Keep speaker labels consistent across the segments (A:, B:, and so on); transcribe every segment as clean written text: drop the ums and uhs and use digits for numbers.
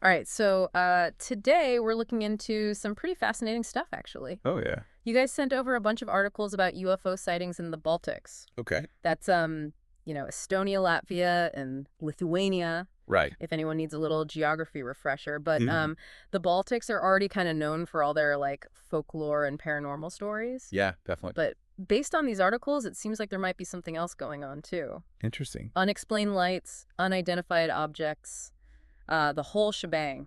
A: All right, so today we're looking into some pretty fascinating stuff, actually.
B: Oh, yeah.
A: You guys sent over a bunch of articles about UFO sightings in the Baltics.
B: Okay.
A: That's, Estonia, Latvia, and Lithuania,
B: Right.
A: if anyone needs a little geography refresher. But
B: Mhm.
A: the Baltics are already kind of known for all their, like, folklore and paranormal stories.
B: Yeah, definitely.
A: But based on these articles, it seems like there might be something else going on, too.
B: Interesting.
A: Unexplained lights, unidentified objects, the whole shebang.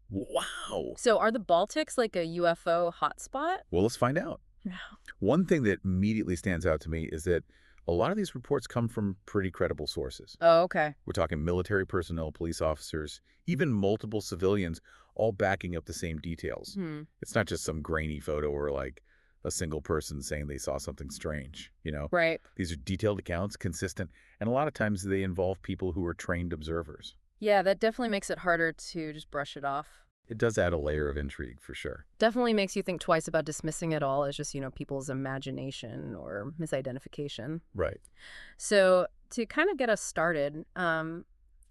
B: Wow.
A: So are the Baltics like a UFO hotspot?
B: Well, let's find out.
A: No.
B: One thing that immediately stands out to me is that a lot of these reports come from pretty credible sources.
A: Oh, okay.
B: We're talking military personnel, police officers, even multiple civilians, all backing up the same details.
A: Hmm.
B: It's not just some grainy photo or like a single person saying they saw something strange, you know?
A: Right.
B: These are detailed accounts, consistent, and a lot of times they involve people who are trained observers.
A: Yeah, that definitely makes it harder to just brush it off.
B: It does add a layer of intrigue, for sure.
A: Definitely makes you think twice about dismissing it all as just, people's imagination or misidentification.
B: Right.
A: So to kind of get us started,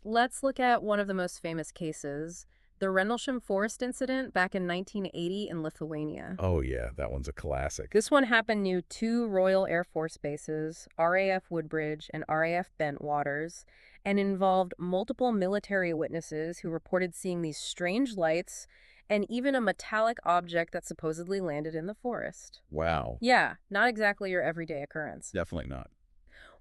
A: let's look at one of the most famous cases, the Rendlesham Forest incident back in 1980 in Lithuania.
B: Oh, yeah, that one's a classic.
A: This one happened near two Royal Air Force bases, RAF Woodbridge and RAF Bentwaters, and involved multiple military witnesses who reported seeing these strange lights and even a metallic object that supposedly landed in the forest.
B: Wow.
A: Yeah, not exactly your everyday occurrence.
B: Definitely not.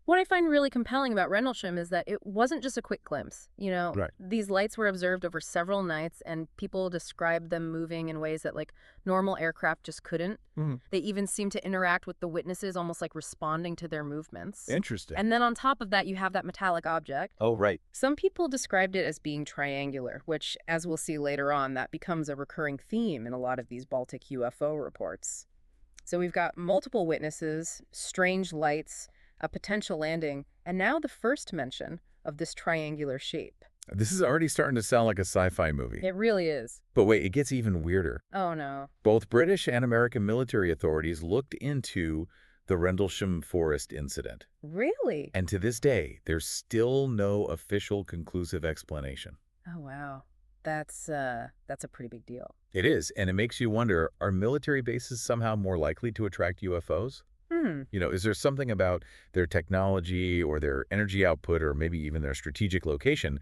A: What I find really compelling about Rendlesham is that it wasn't just a quick glimpse.
B: Right.
A: These lights were observed over several nights, and people described them moving in ways that, like, normal aircraft just couldn't.
B: Mhm.
A: They even seemed to interact with the witnesses, almost like responding to their movements.
B: Interesting.
A: And then on top of that, you have that metallic object.
B: Oh, right.
A: Some people described it as being triangular, which, as we'll see later on, that becomes a recurring theme in a lot of these Baltic UFO reports. So we've got multiple witnesses, strange lights, a potential landing, and now the first mention of this triangular shape.
B: This is already starting to sound like a sci-fi movie.
A: It really is.
B: But wait, it gets even weirder.
A: Oh, no.
B: Both British and American military authorities looked into the Rendlesham Forest incident.
A: Really?
B: And to this day, there's still no official conclusive explanation.
A: Oh, wow. That's a pretty big deal.
B: It is, and it makes you wonder, are military bases somehow more likely to attract UFOs? Is there something about their technology or their energy output or maybe even their strategic location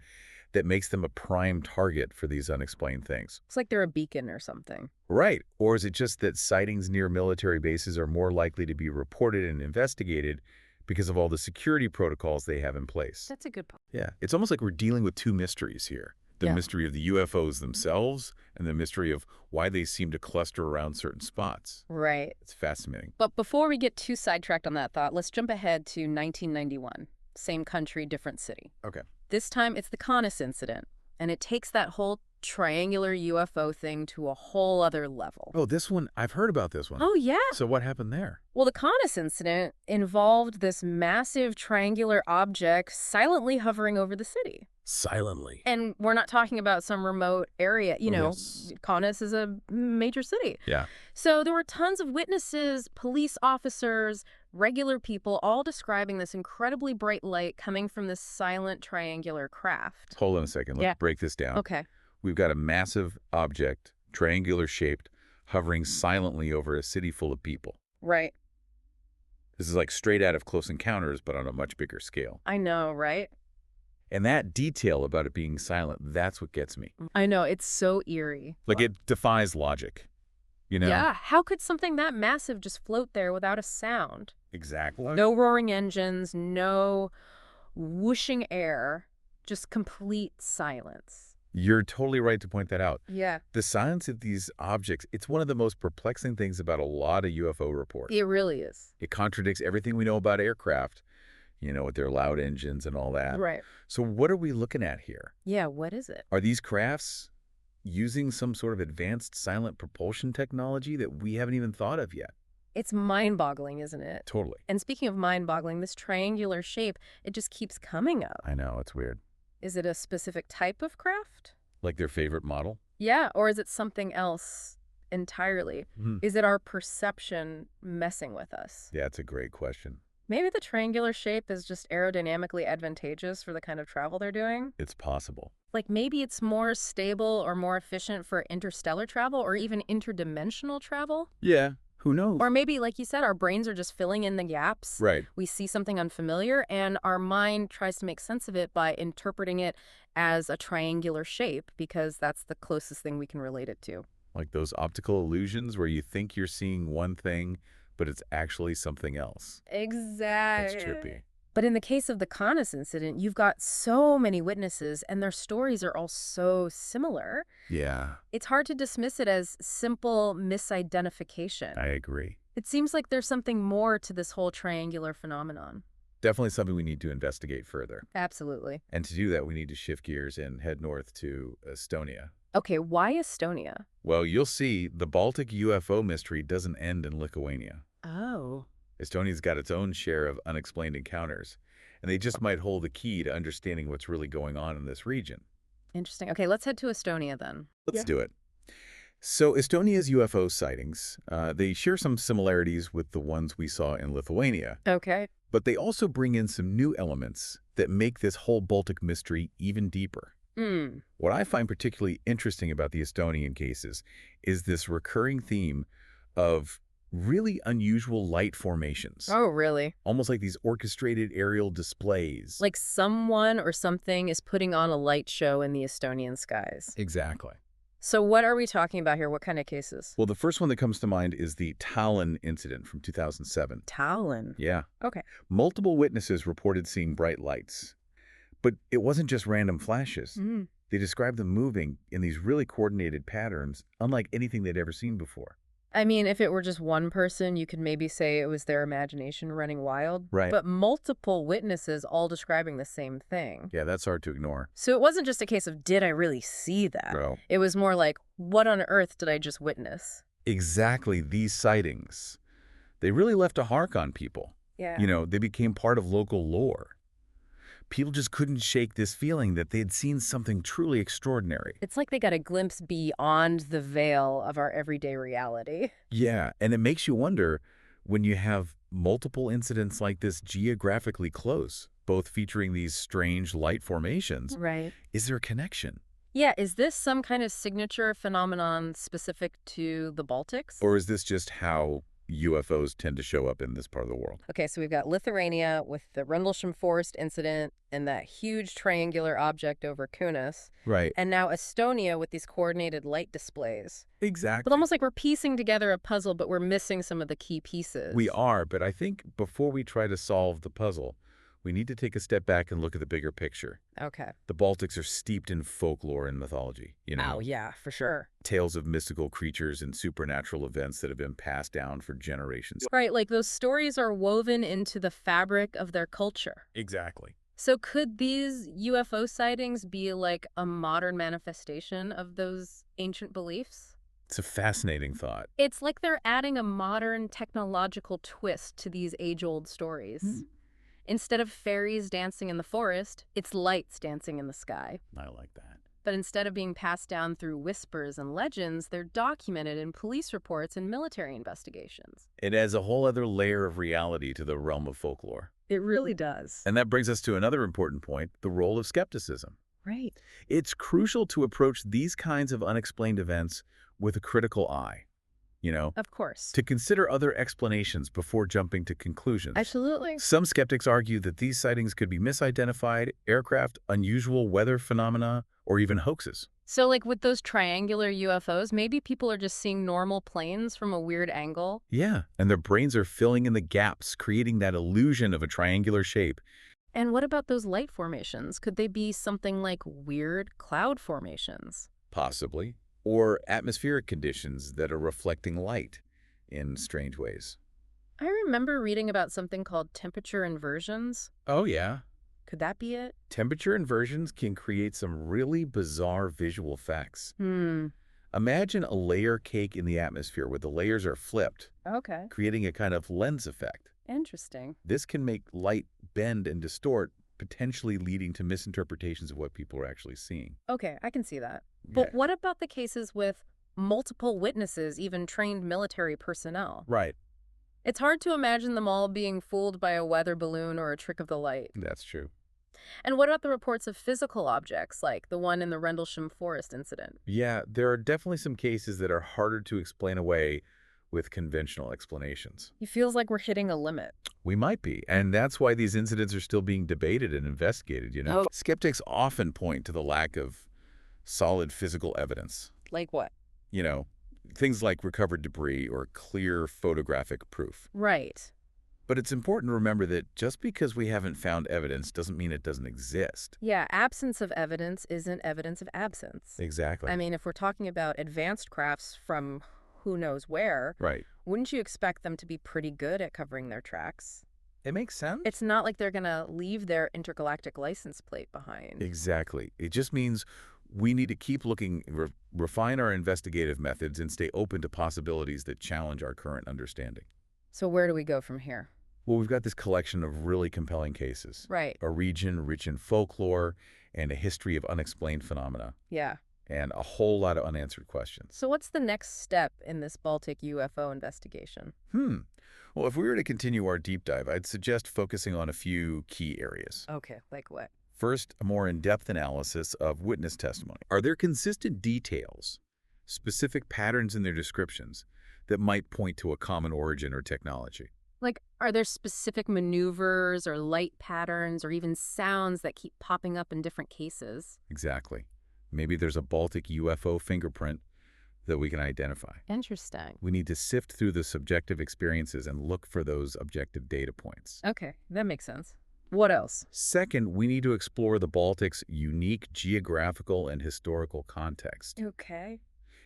B: that makes them a prime target for these unexplained things?
A: It's like they're a beacon or something.
B: Right. Or is it just that sightings near military bases are more likely to be reported and investigated because of all the security protocols they have in place?
A: That's a good point.
B: Yeah. It's almost like we're dealing with two mysteries here. The
A: Yeah.
B: mystery of the UFOs themselves and the mystery of why they seem to cluster around certain spots.
A: Right.
B: It's fascinating.
A: But before we get too sidetracked on that thought, let's jump ahead to 1991. Same country, different city.
B: Okay.
A: This time it's the Canis incident, and it takes that whole triangular UFO thing to a whole other level.
B: Oh, this one, I've heard about this one.
A: Oh, yeah.
B: So what happened there?
A: Well, the Canis incident involved this massive triangular object silently hovering over the city.
B: Silently.
A: And we're not talking about some remote area.
B: Yes.
A: Canis is a major city.
B: Yeah.
A: So there were tons of witnesses, police officers, regular people, all describing this incredibly bright light coming from this silent triangular craft.
B: Hold on a second. Let's break this down.
A: Okay.
B: We've got a massive object, triangular shaped, hovering silently over a city full of people.
A: Right.
B: This is like straight out of Close Encounters, but on a much bigger scale.
A: I know, right?
B: And that detail about it being silent, that's what gets me.
A: I know. It's so eerie.
B: Like it defies logic,
A: Yeah. How could something that massive just float there without a sound?
B: Exactly.
A: No roaring engines, no whooshing air, just complete silence.
B: You're totally right to point that out.
A: Yeah.
B: The silence of these objects, it's one of the most perplexing things about a lot of UFO reports.
A: It really is.
B: It contradicts everything we know about aircraft, with their loud engines and all that.
A: Right.
B: So what are we looking at here?
A: Yeah, what is it?
B: Are these crafts using some sort of advanced silent propulsion technology that we haven't even thought of yet?
A: It's mind-boggling, isn't it?
B: Totally.
A: And speaking of mind-boggling, this triangular shape, it just keeps coming up.
B: I know, it's weird.
A: Is it a specific type of craft?
B: Like their favorite model?
A: Yeah, or is it something else entirely?
B: Hmm.
A: Is it our perception messing with us?
B: Yeah, it's a great question.
A: Maybe the triangular shape is just aerodynamically advantageous for the kind of travel they're doing.
B: It's possible.
A: Like maybe it's more stable or more efficient for interstellar travel or even interdimensional travel.
B: Yeah, who knows?
A: Or maybe, like you said, our brains are just filling in the gaps.
B: Right.
A: We see something unfamiliar and our mind tries to make sense of it by interpreting it as a triangular shape because that's the closest thing we can relate it to.
B: Like those optical illusions where you think you're seeing one thing, but it's actually something else. That's
A: Exactly.
B: trippy.
A: But in the case of the Canis incident, you've got so many witnesses and their stories are all so similar.
B: Yeah,
A: It's hard to dismiss it as simple misidentification.
B: I agree.
A: It seems like there's something more to this whole triangular phenomenon.
B: Definitely something we need to investigate further.
A: Absolutely.
B: And to do that, we need to shift gears and head north to Estonia.
A: Okay, why Estonia?
B: Well, you'll see the Baltic UFO mystery doesn't end in Lithuania.
A: Oh.
B: Estonia's got its own share of unexplained encounters, and they just might hold the key to understanding what's really going on in this region.
A: Interesting. Okay, let's head to Estonia then.
B: Let's do it. So Estonia's UFO sightings, they share some similarities with the ones we saw in Lithuania,
A: Okay.
B: but they also bring in some new elements that make this whole Baltic mystery even deeper.
A: Hmm.
B: What I find particularly interesting about the Estonian cases is this recurring theme of really unusual light formations,
A: Oh, really?
B: almost like these orchestrated aerial displays.
A: Like someone or something is putting on a light show in the Estonian skies.
B: Exactly.
A: So what are we talking about here? What kind of cases?
B: Well, the first one that comes to mind is the Tallinn incident from 2007.
A: Tallinn.
B: Yeah.
A: Okay.
B: Multiple witnesses reported seeing bright lights. But it wasn't just random flashes.
A: Mm.
B: They described them moving in these really coordinated patterns, unlike anything they'd ever seen before.
A: I mean, if it were just one person, you could maybe say it was their imagination running wild.
B: Right.
A: But multiple witnesses all describing the same thing.
B: Yeah, that's hard to ignore.
A: So it wasn't just a case of, did I really see that?
B: Bro.
A: It was more like, what on earth did I just witness?
B: Exactly these sightings. They really left a mark on people.
A: Yeah.
B: You know, they became part of local lore. People just couldn't shake this feeling that they'd seen something truly extraordinary.
A: It's like they got a glimpse beyond the veil of our everyday reality.
B: Yeah, and it makes you wonder, when you have multiple incidents like this geographically close, both featuring these strange light formations,
A: Right.
B: is there a connection?
A: Yeah, is this some kind of signature phenomenon specific to the Baltics?
B: Or is this just how UFOs tend to show up in this part of the world?
A: Okay, so we've got Lithuania with the Rendlesham Forest incident and that huge triangular object over Kunis,
B: Right.
A: and now Estonia with these coordinated light displays.
B: Exactly.
A: But almost like we're piecing together a puzzle, but we're missing some of the key pieces.
B: We are, but I think before we try to solve the puzzle, we need to take a step back and look at the bigger picture.
A: Okay.
B: The Baltics are steeped in folklore and mythology, you know,
A: Oh, yeah, for sure.
B: tales of mystical creatures and supernatural events that have been passed down for generations.
A: Right, like those stories are woven into the fabric of their culture.
B: Exactly.
A: So could these UFO sightings be like a modern manifestation of those ancient beliefs?
B: It's a fascinating thought.
A: It's like they're adding a modern technological twist to these age-old stories. Instead of fairies dancing in the forest, it's lights dancing in the sky.
B: I like that.
A: But instead of being passed down through whispers and legends, they're documented in police reports and military investigations.
B: It adds a whole other layer of reality to the realm of folklore.
A: It really does.
B: And that brings us to another important point, the role of skepticism.
A: Right.
B: It's crucial to approach these kinds of unexplained events with a critical eye, you know,
A: Of course.
B: to consider other explanations before jumping to conclusions.
A: Absolutely.
B: Some skeptics argue that these sightings could be misidentified aircraft, unusual weather phenomena, or even hoaxes.
A: So like with those triangular UFOs, maybe people are just seeing normal planes from a weird angle.
B: Yeah, and their brains are filling in the gaps, creating that illusion of a triangular shape.
A: And what about those light formations? Could they be something like weird cloud formations?
B: Possibly. Or atmospheric conditions that are reflecting light in strange ways.
A: I remember reading about something called temperature inversions.
B: Oh, yeah.
A: Could that be it?
B: Temperature inversions can create some really bizarre visual effects. Imagine a layer cake in the atmosphere where the layers are flipped,
A: Okay.
B: creating a kind of lens effect.
A: Interesting.
B: This can make light bend and distort, potentially leading to misinterpretations of what people are actually seeing.
A: Okay, I can see that. But what about the cases with multiple witnesses, even trained military personnel?
B: Right.
A: It's hard to imagine them all being fooled by a weather balloon or a trick of the light.
B: That's true.
A: And what about the reports of physical objects, like the one in the Rendlesham Forest incident?
B: Yeah, there are definitely some cases that are harder to explain away with conventional explanations.
A: It feels like we're hitting a limit.
B: We might be, and that's why these incidents are still being debated and investigated.
A: Oh.
B: Skeptics often point to the lack of solid physical evidence.
A: Like what?
B: You know, things like recovered debris or clear photographic proof.
A: Right.
B: But it's important to remember that just because we haven't found evidence doesn't mean it doesn't exist.
A: Yeah, absence of evidence isn't evidence of absence.
B: Exactly.
A: I mean, if we're talking about advanced crafts from who knows where,
B: Right.
A: wouldn't you expect them to be pretty good at covering their tracks?
B: It makes sense.
A: It's not like they're going to leave their intergalactic license plate behind.
B: Exactly. It just means we need to keep looking, refine our investigative methods, and stay open to possibilities that challenge our current understanding.
A: So where do we go from here?
B: Well, we've got this collection of really compelling cases.
A: Right.
B: A region rich in folklore and a history of unexplained phenomena,
A: Yeah.
B: and a whole lot of unanswered questions.
A: So what's the next step in this Baltic UFO investigation?
B: Well, if we were to continue our deep dive, I'd suggest focusing on a few key areas.
A: Okay, like what?
B: First, a more in-depth analysis of witness testimony. Are there consistent details, specific patterns in their descriptions that might point to a common origin or technology?
A: Like, are there specific maneuvers or light patterns or even sounds that keep popping up in different cases?
B: Exactly. Maybe there's a Baltic UFO fingerprint that we can identify.
A: Interesting.
B: We need to sift through the subjective experiences and look for those objective data points.
A: Okay, that makes sense. What else?
B: Second, we need to explore the Baltic's unique geographical and historical context.
A: Okay.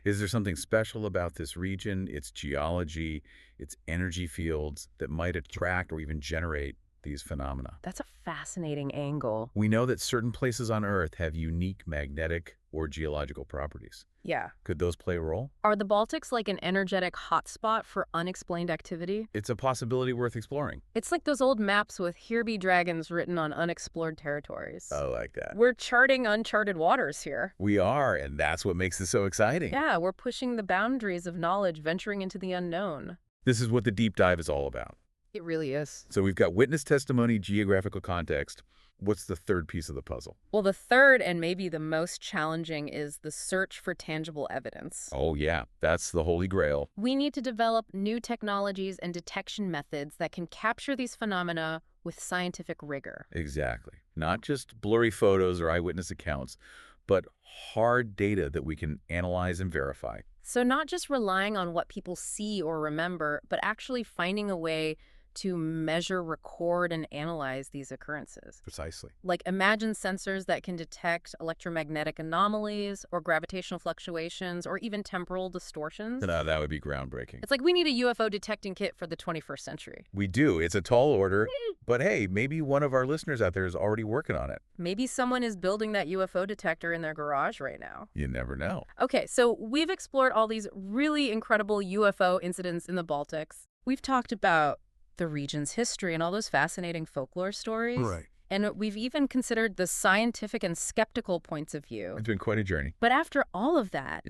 B: Is there something special about this region, its geology, its energy fields that might attract or even generate these phenomena?
A: That's a fascinating angle.
B: We know that certain places on Earth have unique magnetic or geological properties.
A: Yeah.
B: Could those play a role?
A: Are the Baltics like an energetic hotspot for unexplained activity?
B: It's a possibility worth exploring.
A: It's like those old maps with "Here be dragons" written on unexplored territories.
B: I like that.
A: We're charting uncharted waters here.
B: We are, and that's what makes this so exciting.
A: Yeah, we're pushing the boundaries of knowledge, venturing into the unknown.
B: This is what the deep dive is all about.
A: It really is.
B: So we've got witness testimony, geographical context. What's the third piece of the puzzle?
A: Well, the third and maybe the most challenging is the search for tangible evidence.
B: Oh yeah, that's the holy grail.
A: We need to develop new technologies and detection methods that can capture these phenomena with scientific rigor.
B: Exactly. Not just blurry photos or eyewitness accounts, but hard data that we can analyze and verify.
A: So not just relying on what people see or remember, but actually finding a way to measure, record, and analyze these occurrences.
B: Precisely.
A: Like imagine sensors that can detect electromagnetic anomalies or gravitational fluctuations or even temporal distortions.
B: No, that would be groundbreaking.
A: It's like we need a UFO detecting kit for the 21st century.
B: We do. It's a tall order, but hey, maybe one of our listeners out there is already working on it.
A: Maybe someone is building that UFO detector in their garage right now.
B: You never know.
A: Okay, so we've explored all these really incredible UFO incidents in the Baltics. We've talked about the region's history and all those fascinating folklore stories.
B: Right.
A: And we've even considered the scientific and skeptical points of view.
B: It's been quite a journey.
A: But after all of that,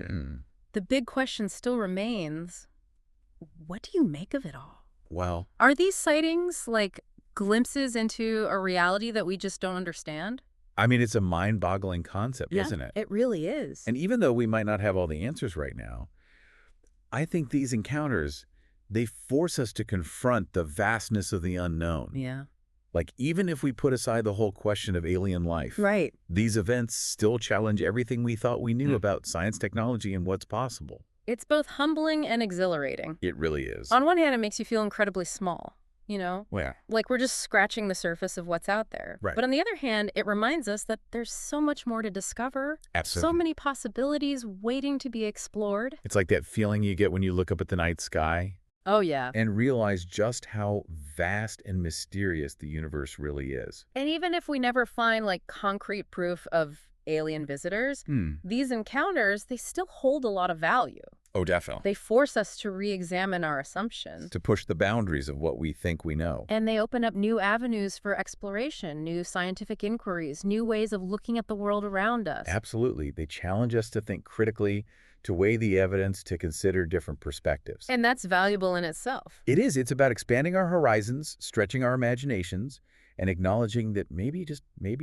A: the big question still remains, what do you make of it all?
B: Well,
A: Are these sightings like glimpses into a reality that we just don't understand?
B: I mean, it's a mind-boggling concept, isn't it?
A: It really is.
B: And even though we might not have all the answers right now, I think these encounters, they force us to confront the vastness of the unknown.
A: Yeah.
B: Like, even if we put aside the whole question of alien life,
A: Right.
B: these events still challenge everything we thought we knew about science, technology, and what's possible.
A: It's both humbling and exhilarating.
B: It really is.
A: On one hand, it makes you feel incredibly small, you know?
B: Where?
A: Like we're just scratching the surface of what's out there.
B: Right.
A: But on the other hand, it reminds us that there's so much more to discover.
B: Absolutely.
A: So many possibilities waiting to be explored.
B: It's like that feeling you get when you look up at the night sky
A: Oh, yeah.
B: and realize just how vast and mysterious the universe really is.
A: And even if we never find like concrete proof of alien visitors, these encounters, they still hold a lot of value.
B: Oh, definitely.
A: They force us to re-examine our assumptions.
B: To push the boundaries of what we think we know.
A: And they open up new avenues for exploration, new scientific inquiries, new ways of looking at the world around us.
B: Absolutely. They challenge us to think critically, to weigh the evidence, to consider different perspectives.
A: And that's valuable in itself.
B: It is. It's about expanding our horizons, stretching our imaginations, and acknowledging that maybe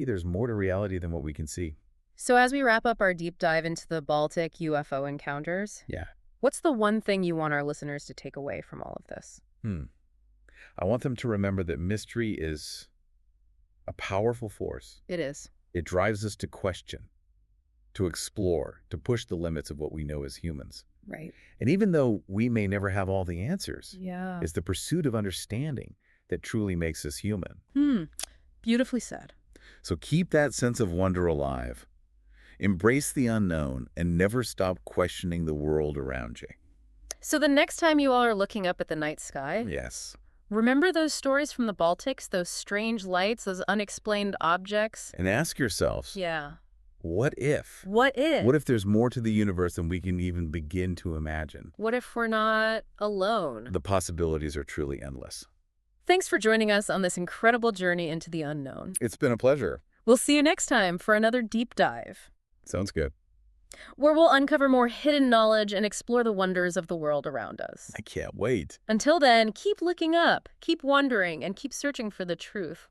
B: there's more to reality than what we can see.
A: So as we wrap up our deep dive into the Baltic UFO encounters,
B: Yeah.
A: what's the one thing you want our listeners to take away from all of this?
B: I want them to remember that mystery is a powerful force.
A: It is.
B: It drives us to question, to explore, to push the limits of what we know as humans.
A: Right.
B: And even though we may never have all the answers,
A: Yeah.
B: it's the pursuit of understanding that truly makes us human.
A: Beautifully said.
B: So keep that sense of wonder alive. Embrace the unknown and never stop questioning the world around you.
A: So the next time you all are looking up at the night sky,
B: Yes.
A: remember those stories from the Baltics, those strange lights, those unexplained objects?
B: And ask yourselves,
A: Yeah.
B: what if?
A: What if?
B: What if there's more to the universe than we can even begin to imagine?
A: What if we're not alone?
B: The possibilities are truly endless.
A: Thanks for joining us on this incredible journey into the unknown.
B: It's been a pleasure.
A: We'll see you next time for another deep dive,
B: Sounds good.
A: where we'll uncover more hidden knowledge and explore the wonders of the world around us.
B: I can't wait.
A: Until then, keep looking up, keep wondering, and keep searching for the truth.